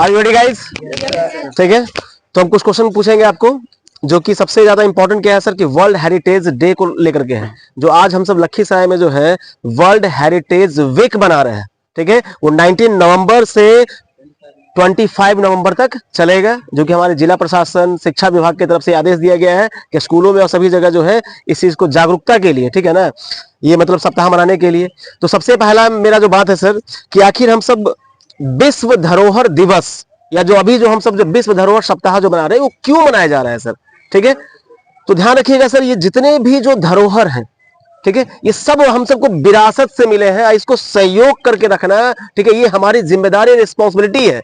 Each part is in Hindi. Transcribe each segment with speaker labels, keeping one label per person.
Speaker 1: Are you ready guys? ठीक है, तो हम कुछ क्वेश्चन पूछेंगे आपको, जो कि सबसे ज्यादा इंपॉर्टेंट क्या है सर कि वर्ल्ड हेरिटेज डे को लेकर के है। जो आज हम सब लखीसराय में जो है वर्ल्ड हेरिटेज वीक बना रहे हैं, ठीक है, वो 19 नवंबर से 25 नवंबर तक चलेगा, जो कि हमारे जिला प्रशासन शिक्षा विभाग की तरफ से आदेश दिया गया है कि स्कूलों में और सभी जगह जो है इस चीज को जागरूकता के लिए, ठीक है ना, ये मतलब सप्ताह मनाने के लिए। तो सबसे पहला मेरा जो बात है सर कि आखिर हम सब विश्व धरोहर दिवस या जो अभी जो हम सब जो विश्व धरोहर सप्ताह जो बना रहे हैं वो क्यों मनाया जा रहा है सर? ठीक है, तो ध्यान रखिएगा सर, ये जितने भी जो धरोहर हैं, ठीक है, ये सब हम सबको विरासत से मिले हैं, इसको सहयोग करके रखना, ठीक है, ये हमारी जिम्मेदारी रिस्पॉन्सिबिलिटी है।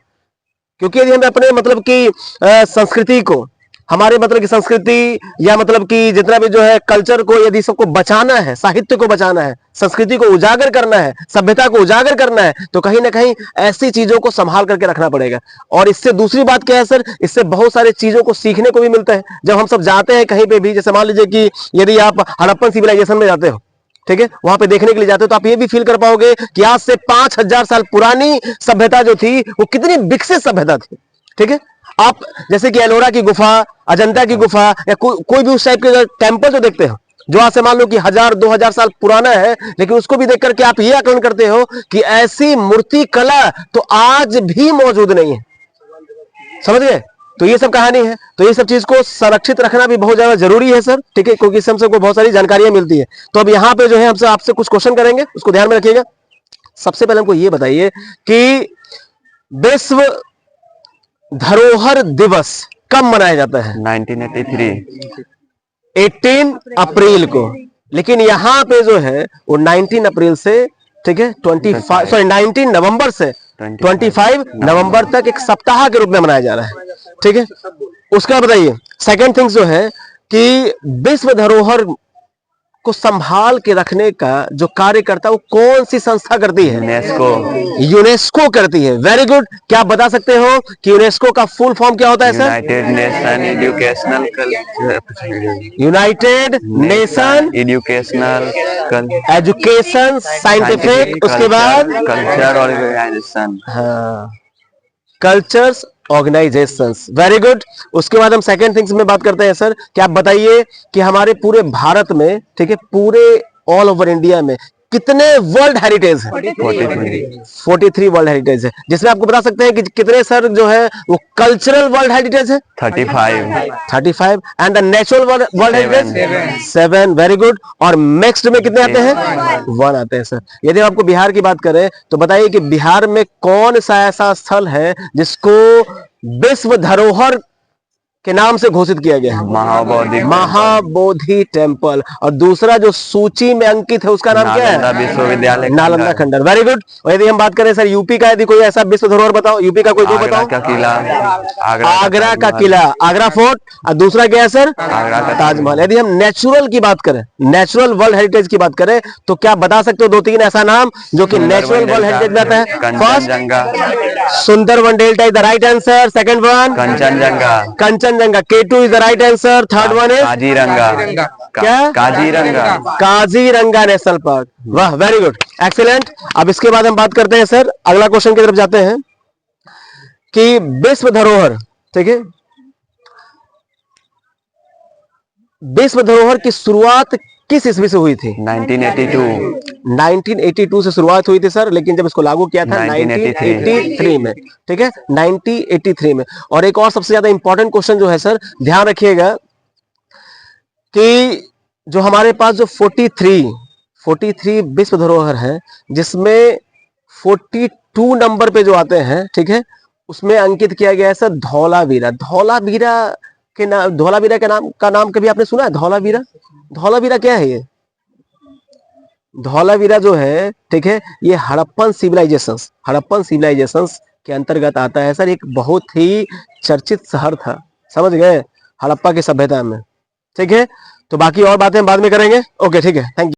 Speaker 1: क्योंकि यदि हमें अपने मतलब की संस्कृति को, हमारे मतलब की संस्कृति या मतलब कि जितना भी जो है कल्चर को यदि सबको बचाना है, साहित्य को बचाना है, संस्कृति को उजागर करना है, सभ्यता को उजागर करना है, तो कहीं ना कहीं ऐसी चीजों को संभाल करके रखना पड़ेगा। और इससे दूसरी बात क्या है सर, इससे बहुत सारी चीजों को सीखने को भी मिलता है। जब हम सब जाते हैं कहीं पे भी, जैसे मान लीजिए कि यदि आप हड़प्पन सिविलाइजेशन में जाते हो, ठीक है, वहां पे देखने के लिए जाते हो, तो आप ये भी फील कर पाओगे कि आज से 5000 साल पुरानी सभ्यता जो थी वो कितनी विकसित सभ्यता थी। ठीक है, आप जैसे कि एलोरा की गुफा, अजंता की गुफा या कोई भी उस टाइप के टेम्पल जो देखते हो, जो आज से मान लो कि 1000-2000 साल पुराना है, लेकिन उसको भी देख करके आप ये आकलन करते हो कि ऐसी मूर्ति कला तो आज भी मौजूद नहीं है। समझ गए? तो ये सब कहानी है। तो ये सब चीज को संरक्षित रखना भी बहुत ज्यादा जरूरी है सर, ठीक है, क्योंकि इससे हम सबको बहुत सारी जानकारियां मिलती है। तो अब यहाँ पे जो है हमसे आपसे कुछ क्वेश्चन करेंगे, उसको ध्यान में रखिएगा। सबसे पहले हमको ये बताइए कि विश्व धरोहर दिवस कब मनाया जाता है?
Speaker 2: 1983
Speaker 1: 18 अप्रैल को। लेकिन यहाँ पे जो है वो 19 अप्रैल से, ठीक है, 19 नवंबर से 25 नवंबर तक एक सप्ताह के रूप में मनाया जा रहा है। ठीक है, उसका बताइए सेकंड थिंग्स जो है कि विश्व धरोहर को संभाल के रखने का जो कार्य करता है वो कौन सी संस्था करती है? यूनेस्को करती है। Very good. क्या आप बता सकते हो कि यूनेस्को का फुल फॉर्म क्या होता है sir? United nation education scientific, उसके बाद
Speaker 2: कल्चर ऑर्गेनाइजेशन।
Speaker 1: हाँ, कल्चर्स ऑर्गेनाइजेशंस। Very good. उसके बाद हम सेकंड थिंग्स में बात करते हैं सर कि आप बताइए कि हमारे पूरे भारत में, ठीक है, पूरे ऑल ओवर इंडिया में कितने वर्ल्ड हेरिटेज है? 43 वर्ल्ड हेरिटेज है, जिसमें आपको बता सकते हैं कि कितने सर जो है वो कल्चरल वर्ल्ड हेरिटेज है? 35 and the natural world heritage 7। Very good. और नेक्स्ट में कितने आते हैं? 1 आते हैं सर। यदि हम आपको बिहार की बात करें तो बताइए कि बिहार में कौन सा ऐसा स्थल है जिसको विश्व धरोहर के नाम से घोषित किया गया है? महाबोधि टेम्पल। और दूसरा जो सूची में अंकित है उसका नाम क्या है?
Speaker 2: विश्वविद्यालय
Speaker 1: नालंदा खंडर। Very good. और यदि हम बात करें सर यूपी का, यदि कोई ऐसा विश्व धरोहर बताओ, यूपी का कोई दो बताओ। आगरा का किला, आगरा फोर्ट। और दूसरा क्या है सर? ताजमहल। यदि हम नेचुरल की बात करें, नेचुरल वर्ल्ड हेरिटेज की बात करें, तो क्या बता सकते हो 2-3 ऐसा नाम जो कि नेचुरल वर्ल्ड हेरिटेज में आता है? First Sundarban delta is the right answer. Second one Kanchenjunga. K2 is the right answer. Third one is
Speaker 2: Kaziranga.
Speaker 1: क्या? Kaziranga national park. वाह, वेरी गुड, एक्सीलेंट। अब इसके बाद हम बात करते हैं सर, अगला क्वेश्चन की तरफ जाते हैं कि विश्व धरोहर, ठीक है, विश्व धरोहर की शुरुआत किस ईस्वी से हुई थी? 1982 से शुरुआत हुई थी सर, लेकिन जब इसको लागू किया था 1983 में, ठीक है, 1983 में। और एक और सबसे ज्यादा इंपॉर्टेंट क्वेश्चन जो है सर, ध्यान रखिएगा कि जो हमारे पास जो 43 विश्व धरोहर है, जिसमें 42 नंबर पे जो आते हैं, ठीक है, उसमें अंकित किया गया है सर धौलावीरा। धौलावीरा के नाम का नाम कभी आपने सुना है? धौलावीरा क्या है? ये धौलावीरा जो है, ठीक है, ये हड़प्पन सिविलाइजेशंस के अंतर्गत आता है सर। एक बहुत ही चर्चित शहर था, समझ गए, हड़प्पा की सभ्यता में। ठीक है, तो बाकी और बातें हम बाद में करेंगे। ओके, ठीक है, थैंक यू।